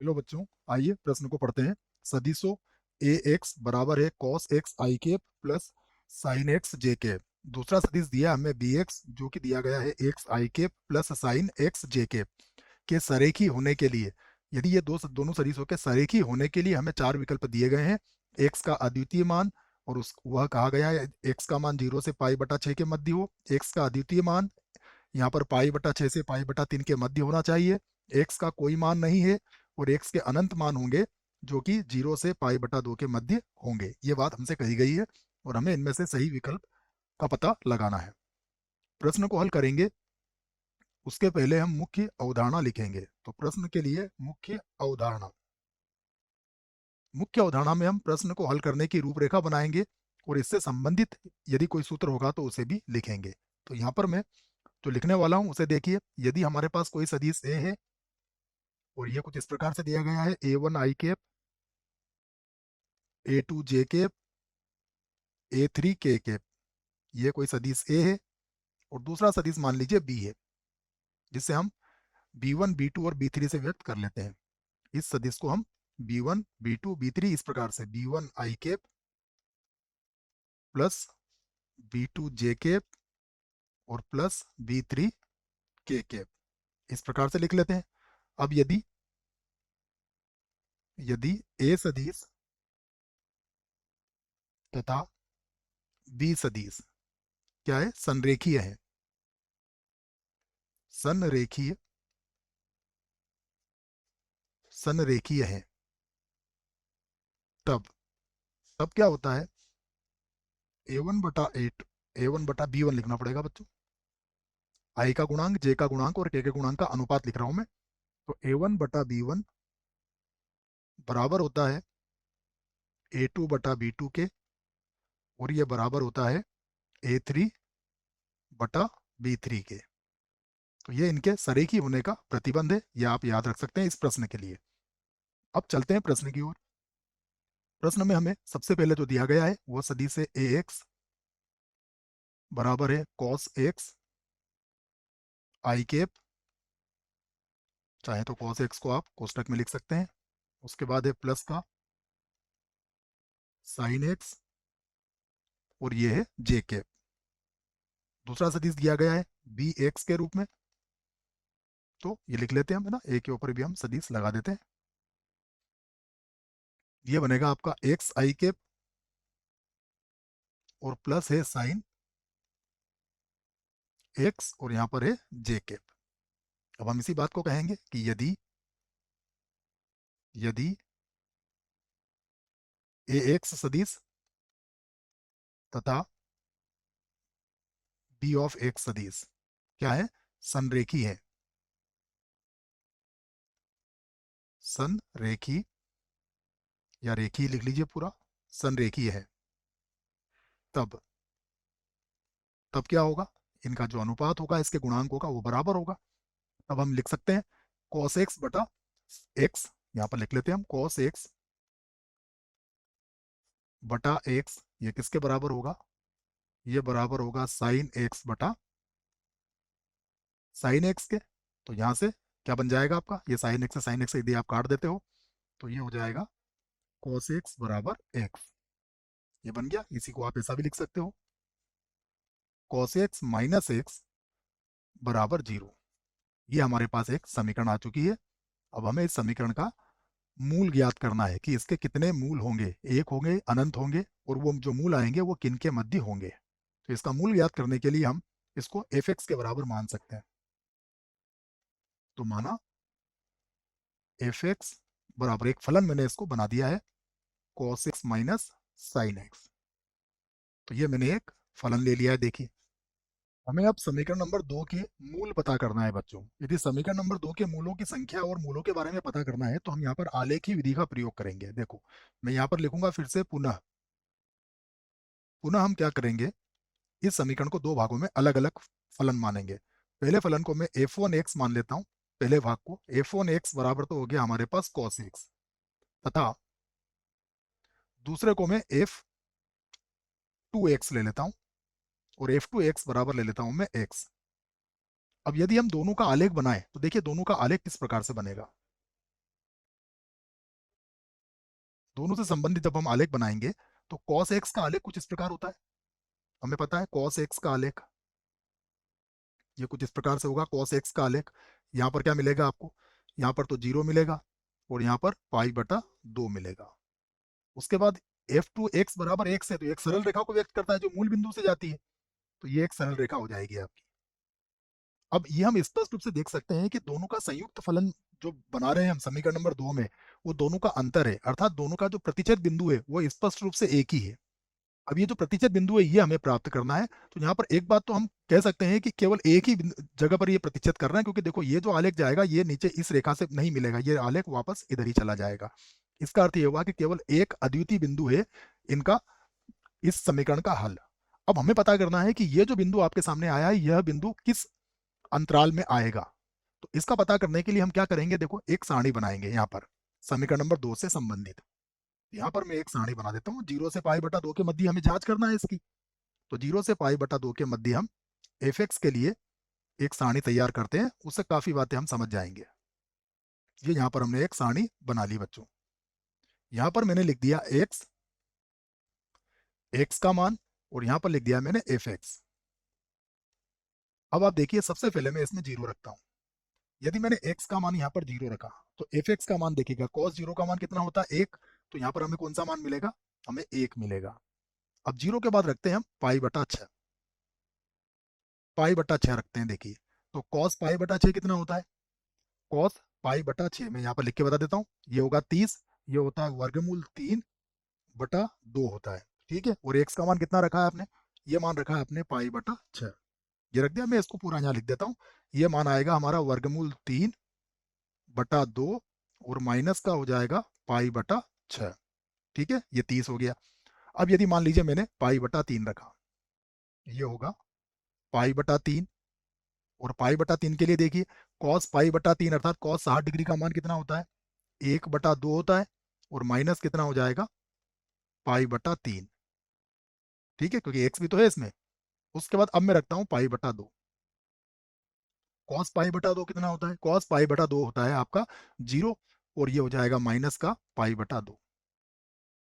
लो बच्चों, आइए प्रश्न को पढ़ते हैं। सदिशों ए एक्स बराबर है कॉस एक्स आई कैप प्लस साइन एक्स जे कैप। दूसरा सदिश दिया हमें बी एक्स, जो कि दिया गया है एक्स आई कैप प्लस साइन एक्स जे कैप के सरेखी होने के लिए। यदि ये दोनों सदिशों के सरेखी होने के लिए हमें चार विकल्प दिए गए हैं। एक्स का अद्वितीय मान, और उस वह कहा गया है एक्स का मान 0 से पाई बटा 6 के मध्य हो। एक्स का अद्वितीय मान यहाँ पर पाई बटा 6 से पाई बटा 3 के मध्य होना चाहिए। एक्स का कोई मान नहीं है, और एक्स के अनंत मान होंगे, जो कि 0 से पाई बटा 2 के मध्य होंगे। ये बात हमसे कही गई है, और हमें इनमें से सही विकल्प का पता लगाना है। प्रश्न को हल करेंगे उसके पहले हम मुख्य अवधारणा लिखेंगे। तो प्रश्न के लिए मुख्य अवधारणा, मुख्य अवधारणा में हम प्रश्न को हल करने की रूपरेखा बनाएंगे, और इससे संबंधित यदि कोई सूत्र होगा तो उसे भी लिखेंगे। तो यहाँ पर मैं जो लिखने वाला हूँ उसे देखिए। यदि हमारे पास कोई सदिश ए है, और ये कुछ इस प्रकार से दिया गया है a one I cap, a two J cap, a three के कैप। ये कोई सदिश ए है, और दूसरा सदिश मान लीजिए बी है, जिसे हम बी वन बी टू और बी थ्री से व्यक्त कर लेते हैं। इस सदिश को हम B one B two B three इस प्रकार से बी वन आई कैप प्लस बी टू जे कैप और प्लस बी थ्री के कैप इस प्रकार से लिख लेते हैं। अब यदि यदि ए सदिश तथा बी सदिश क्या है, संरेखीय है, संरेखीय संरेखीय है, तब तब क्या होता है, ए वन बटा एट ए वन बटा बी वन लिखना पड़ेगा बच्चों। आई का गुणांक, जे का गुणांक और के गुणांक का अनुपात लिख रहा हूं मैं। तो ए वन बटा बी वन बराबर होता है ए टू बटा बी टू के, और ये बराबर होता है ए थ्री बटा बी थ्री के। तो ये इनके सरेखी होने का प्रतिबंध है, ये आप याद रख सकते हैं इस प्रश्न के लिए। अब चलते हैं प्रश्न की ओर। प्रश्न में हमें सबसे पहले जो दिया गया है वो सदिश है ए एक्स बराबर है कॉस एक्स आई कैप, चाहे तो कॉस एक्स को आप कोष्टक में लिख सकते हैं। उसके बाद है प्लस का साइन एक्स, और ये है जे कैप। दूसरा सदिश दिया गया है बी एक्स के रूप में, तो ये लिख लेते हैं हम, है ना, ए के ऊपर भी हम सदिश लगा देते हैं। ये बनेगा आपका एक्स आई कैप और प्लस है साइन एक्स, और यहाँ पर है जे कैप। अब हम इसी बात को कहेंगे कि यदि यदि ए एक्स सदिश तथा बी ऑफ एक्स सदिश क्या है, संरेखी है, संरेखी या रेखी लिख लीजिए पूरा, संरेखी है, तब तब क्या होगा, इनका जो अनुपात होगा, इसके गुणांक होगा, वो बराबर होगा। तब हम लिख सकते हैं cos एक्स बटा एक्स, यहाँ पर लिख लेते हैं हम cos एक्स बटा एक्स, ये किसके बराबर होगा, ये बराबर होगा साइन एक्स बटा साइन एक्स के। तो यहाँ से क्या बन जाएगा आपका, ये साइन एक्स से साइन एक्स यदि आप काट देते हो तो ये हो जाएगा cos एक्स बराबर एक्स। ये बन गया, इसी को आप ऐसा भी लिख सकते हो cos एक्स माइनस एक्स बराबर जीरो। ये हमारे पास एक समीकरण आ चुकी है। अब हमें इस समीकरण का मूल ज्ञात करना है कि इसके कितने मूल होंगे, एक होंगे, अनंत होंगे, और वो जो मूल आएंगे वो किन के मध्य होंगे। तो इसका मूल ज्ञात करने के लिए हम इसको एफ एक्स के बराबर मान सकते हैं। तो माना एफ एक्स बराबर एक फलन मैंने इसको बना दिया है cos x minus sine x. तो ये मैंने एक फलन ले लिया है, देखिए। हमें अब समीकरण नंबर दो के मूल पता करना है बच्चों। यदि समीकरण नंबर दो के मूलों की संख्या और मूलों के बारे में पता करना है तो हम यहाँ पर आलेखी विधि का प्रयोग करेंगे। देखो, मैं यहाँ पर लिखूंगा फिर से पुनः पुनः हम क्या करेंगे, इस समीकरण को दो भागों में अलग अलग फलन मानेंगे। पहले फलन को मैं एफ वन एक्स मान लेता हूँ, पहले भाग को एफ वन एक्स बराबर तो हो गया हमारे पास कॉस एक्स, तथा दूसरे को मैं एफ टू एक्स ले लेता हूँ, और एफ टू एक्स बराबर ले लेता हूँ मैं एक्स। अब यदि हम दोनों का आलेख बनाए तो देखिए दोनों का आलेख किस प्रकार से बनेगा। दोनों से संबंधित जब हम आलेख बनाएंगे तो कॉस एक्स का आलेख कुछ इस प्रकार होता है, हमें पता है कॉस एक्स का आलेख ये कुछ इस प्रकार से होगा। कॉस एक्स का आलेख यहाँ पर क्या मिलेगा आपको, यहाँ पर तो 0 मिलेगा और यहाँ पर पाई बटा 2 मिलेगा। उसके बाद f2x बराबर x है, तो एक सरल रेखा को व्यक्त करता है जो मूल बिंदु से जाती है, तो ये एक सरल रेखा हो जाएगी आपकी। अब ये हम स्पष्ट रूप से देख सकते हैं कि दोनों का संयुक्त फलन जो बना रहे हैं हम समीकरण नंबर 2 में, वो दोनों का अंतर है, अर्थात दोनों का जो प्रतिच्छेद बिंदु है वो स्पष्ट रूप से एक ही है। अब ये जो प्रतिच्छेद बिंदु है ये हमें प्राप्त करना है, तो यहाँ पर एक बात तो हम कह सकते हैं कि केवल एक ही जगह पर ये प्रतिच्छेद कर रहे हैं, क्योंकि देखो ये जो आलेख जाएगा ये नीचे इस रेखा से नहीं मिलेगा, ये आलेख वापस इधर ही चला जाएगा। इसका अर्थ ये हुआ कि केवल एक अद्वितीय बिंदु है इनका इस समीकरण का हल। अब हमें पता करना है कि ये जो बिंदु आपके सामने आया है यह बिंदु किस अंतराल में आएगा। तो इसका पता करने के लिए हम क्या करेंगे, देखो एक सारणी बनाएंगे यहाँ पर समीकरण नंबर 2 से संबंधित। यहाँ पर मैं एक सारणी बना देता हूँ, 0 से पाई बटा 2 के मध्य हमें जांच करना है इसकी। तो 0 से पाई बटा 2 के मध्य हम एफ एक्स के लिए एक सारणी तैयार करते हैं, उससे काफी बातें हम समझ जाएंगे। ये यहाँ पर हमने एक सारणी बना ली बच्चों। यहाँ पर मैंने लिख दिया एक्स, एक्स का मान, और यहाँ पर लिख दिया मैंने एफ एक्स। अब आप देखिए सबसे पहले मैं इसमें 0 रखता हूँ। यदि मैंने x का मान यहाँ पर 0 रखा तो एफ एक्स का मान देखिएगा, cos 0 का मान कितना होता है 1, तो यहाँ पर हमें कौन सा मान मिलेगा, हमें 1 मिलेगा। अब 0 के बाद रखते हैं हम पाई बटा 6, पाई बटा 6 रखते हैं। देखिए तो cos पाई बटा 6 कितना होता है, cos पाई बटा 6 मैं यहाँ पर लिख के बता देता हूँ, ये होगा 30, ये होता है वर्गमूल 3 बटा 2 होता है, ठीक है। और x का मान कितना रखा है आपने, ये मान रखा है आपने पाई बटा 6, ये रख दिया। मैं इसको पूरा यहाँ लिख देता हूँ, ये मान आएगा हमारा वर्गमूल 3 बटा 2 और माइनस का हो जाएगा पाई बटा 6, ठीक है, ये 30 हो गया। अब यदि मान लीजिए मैंने पाई बटा 3 रखा, ये होगा पाई बटा 3, और पाई बटा 3 के लिए देखिए कॉस पाई बटा 3 अर्थात कॉस 60 डिग्री का मान कितना होता है, 1 बटा 2 होता है, और माइनस कितना हो जाएगा पाई बटा 3, ठीक है, क्योंकि एक्स भी तो है इसमें। उसके बाद अब मैं रखता हूँ पाई बटा 2, कॉस पाई बटा 2 कितना होता है, कॉस पाई बटा 2 होता है आपका 0, और ये हो जाएगा माइनस का पाई बटा 2,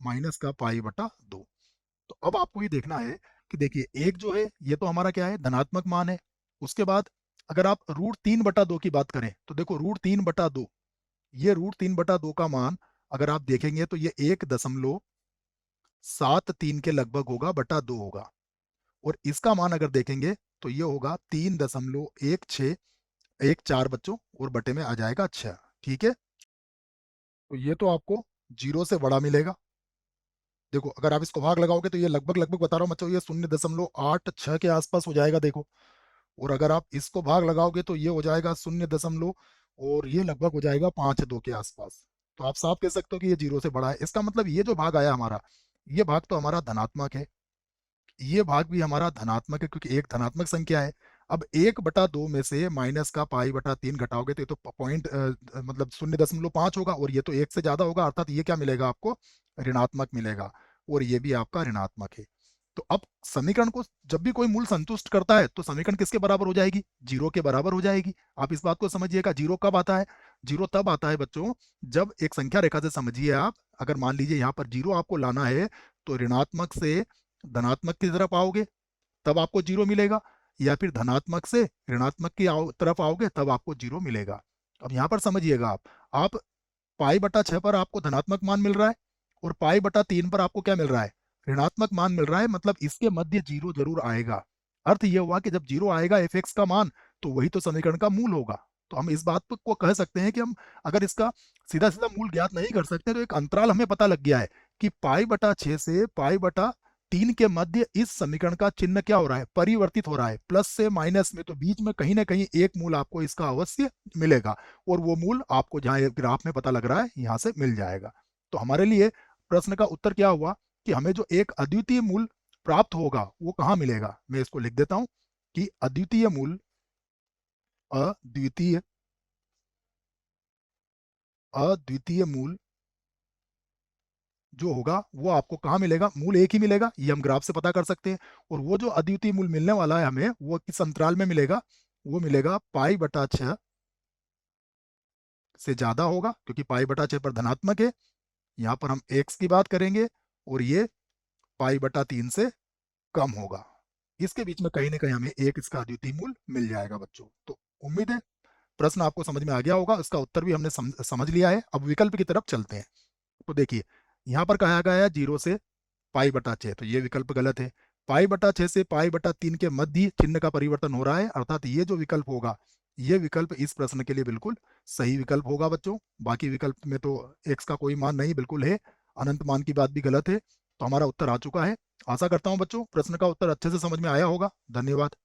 माइनस का पाई बटा 2। तो अब आपको ये देखना है कि देखिए एक जो है ये तो हमारा क्या है धनात्मक मान है। उसके बाद अगर आप √3/2 की बात करें तो देखो √3/2, ये √3/2 का मान अगर आप देखेंगे तो ये 1.73 के लगभग होगा बटा 2 होगा, और इसका मान अगर देखेंगे तो ये होगा 3.1614 बच्चों, और बटे में आ जाएगा 6, ठीक है। तो ये तो आपको 0 से बड़ा मिलेगा। देखो अगर आप इसको भाग लगाओगे तो ये लगभग लगभग बता रहा हूँ बच्चों, ये 0.86 के आसपास हो जाएगा देखो। और अगर आप इसको भाग लगाओगे तो ये हो जाएगा 0 और ये लगभग हो जाएगा 5.2 के आसपास। तो आप साफ कह सकते हो कि ये 0 से बड़ा है। इसका मतलब ये जो भाग आया हमारा, ये भाग तो हमारा धनात्मक है, ये भाग भी हमारा धनात्मक है क्योंकि एक धनात्मक संख्या है। अब 1/2 में से माइनस का पाई बटा 3 घटाओगे तो ये तो पॉइंट मतलब 0.5 होगा, और ये तो 1 से ज्यादा होगा, अर्थात ये क्या मिलेगा आपको, ऋणात्मक मिलेगा, और ये भी आपका ऋणात्मक है। तो अब समीकरण को जब भी कोई मूल संतुष्ट करता है तो समीकरण किसके बराबर हो जाएगी, 0 के बराबर हो जाएगी। आप इस बात को समझिएगा। 0 कब आता है, 0 तब आता है बच्चों जब एक संख्या रेखा से, समझिए आप, अगर मान लीजिए यहाँ पर 0 आपको लाना है तो ऋणात्मक से धनात्मक की तरफ आओगे तब आपको 0 मिलेगा, या फिर धनात्मक से ऋणात्मक की तरफ आओगे तब आपको 0 मिलेगा। अब यहाँ पर समझिएगा आप पाई बटा 6 पर आपको धनात्मक मान मिल रहा है और पाई बटा 3 पर आपको क्या मिल रहा है, ऋणात्मक मान मिल रहा है, मतलब इसके मध्य 0 जरूर आएगा। अर्थ यह हुआ कि जब 0 आएगा एफ एक्स का मान तो वही तो समीकरण का मूल होगा। तो हम इस बात को कह सकते हैं कि हम अगर इसका सीधा सीधा मूल ज्ञात नहीं कर सकते तो एक अंतराल हमें पता लग गया है कि पाई बटा 6 से पाई बटा 3 के मध्य इस समीकरण का चिन्ह क्या हो रहा है, परिवर्तित हो रहा है, प्लस से माइनस में। तो बीच में कहीं ना कहीं एक मूल आपको इसका अवश्य मिलेगा, और वो मूल आपको जहां ग्राफ में पता लग रहा है यहां से मिल जाएगा। तो हमारे लिए प्रश्न का उत्तर क्या हुआ कि हमें जो एक अद्वितीय मूल प्राप्त होगा वो कहाँ मिलेगा। मैं इसको लिख देता हूं कि अद्वितीय मूल, अद्वितीय अद्वितीय मूल जो होगा वो आपको कहाँ मिलेगा, मूल एक ही मिलेगा, ये हम ग्राफ से पता कर सकते हैं। और वो जो अद्वितीय मूल मिलने वाला है हमें वो किस अंतराल में मिलेगा, वो मिलेगा पाई बटा 6 से ज्यादा होगा, क्योंकि पाई बटा 6 पर धनात्मक है, यहाँ पर हम x की बात करेंगे और ये पाई बटा 3 से कम होगा। इसके बीच में कहीं ना कहीं हमें एक इसका अद्वितीय मूल मिल जाएगा बच्चों। तो उम्मीद है प्रश्न आपको समझ में आ गया होगा, इसका उत्तर भी हमने समझ लिया है। अब विकल्प की तरफ चलते हैं। तो देखिए यहाँ पर कहा गया है 0 से पाई बटा 6, तो ये विकल्प गलत है। पाई बटा 6 से पाई बटा 3 के मध्य ही चिन्ह का परिवर्तन हो रहा है, अर्थात ये जो विकल्प होगा ये विकल्प इस प्रश्न के लिए बिल्कुल सही विकल्प होगा बच्चों। बाकी विकल्प में तो x का कोई मान नहीं बिल्कुल है, अनंत मान की बात भी गलत है। तो हमारा उत्तर आ चुका है। आशा करता हूं बच्चों प्रश्न का उत्तर अच्छे से समझ में आया होगा। धन्यवाद।